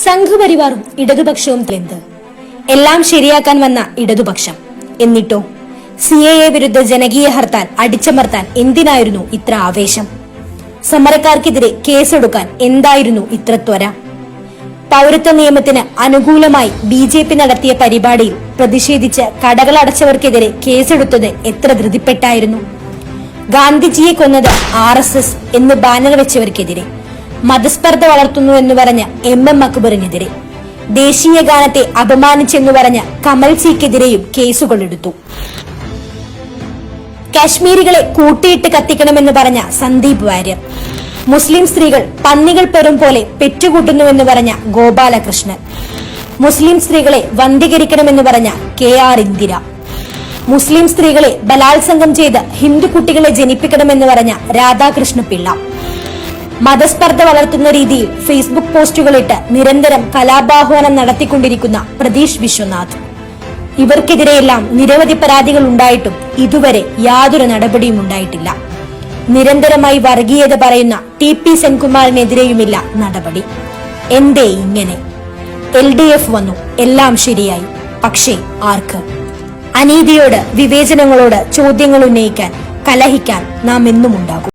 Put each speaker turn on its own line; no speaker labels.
സംഘപരിവാറും ഇടതുപക്ഷവും എന്ത് എല്ലാം ശരിയാക്കാൻ വന്ന ഇടതുപക്ഷം എന്നിട്ടോ CAA വിരുദ്ധ ജനകീയ ഹർത്താൽ അടിച്ചമർത്താൻ എന്തിനായിരുന്നു ഇത്ര ആവേശം? സമരക്കാർക്കെതിരെ കേസെടുക്കാൻ എന്തായിരുന്നു ഇത്ര ത്വര? പൗരത്വ നിയമത്തിന് അനുകൂലമായി BJP നടത്തിയ പരിപാടിയിൽ പ്രതിഷേധിച്ച് കടകളടച്ചവർക്കെതിരെ കേസെടുത്തത് എത്ര ധൃതിപ്പെട്ടായിരുന്നു? ഗാന്ധിജിയെ കൊന്നത് RSS എന്ന് ബാനർ വെച്ചവർക്കെതിരെ, മതസ്പർദ്ധ വളർത്തുന്നു എന്ന് പറഞ്ഞ MM അക്ബറിനെതിരെ, ദേശീയ ഗാനത്തെ അപമാനിച്ചെന്നു പറഞ്ഞ കമൽ സിക്കെതിരെയും കേസുകൾ എടുത്തു. കാശ്മീരികളെ കൂട്ടിയിട്ട് കത്തിക്കണമെന്ന് പറഞ്ഞ സന്ദീപ് വാര്യർ, മുസ്ലിം സ്ത്രീകൾ പന്നികൾ പെറും പോലെ പെറ്റുകൂട്ടുന്നുവെന്ന് പറഞ്ഞ ഗോപാലകൃഷ്ണൻ, മുസ്ലിം സ്ത്രീകളെ വന്ധീകരിക്കണമെന്ന് പറഞ്ഞ KR ഇന്ദിര, മുസ്ലിം സ്ത്രീകളെ ബലാത്സംഗം ചെയ്ത് ഹിന്ദു കുട്ടികളെ ജനിപ്പിക്കണമെന്ന് പറഞ്ഞ രാധാകൃഷ്ണ പിള്ള, മതസ്പർദ്ധ വളർത്തുന്ന രീതിയിൽ ഫേസ്ബുക്ക് പോസ്റ്റുകളിട്ട് നിരന്തരം കലാപാഹ്വാനം നടത്തിക്കൊണ്ടിരിക്കുന്ന പ്രതീഷ് വിശ്വനാഥ്, ഇവർക്കെതിരെയെല്ലാം നിരവധി പരാതികൾ ഉണ്ടായിട്ടും ഇതുവരെ യാതൊരു നടപടിയും ഉണ്ടായിട്ടില്ല. നിരന്തരമായി വർഗീയത പറയുന്ന TP സെൻകുമാറിനെതിരെയുമില്ല നടപടി. എന്തേ ഇങ്ങനെ? LDF വന്നു, എല്ലാം ശരിയായി. പക്ഷേ ആർക്ക്? അനീതിയോട്, വിവേചനങ്ങളോട് ചോദ്യങ്ങൾ ഉന്നയിക്കാൻ, കലഹിക്കാൻ നാം എന്നും ഉണ്ടാകും.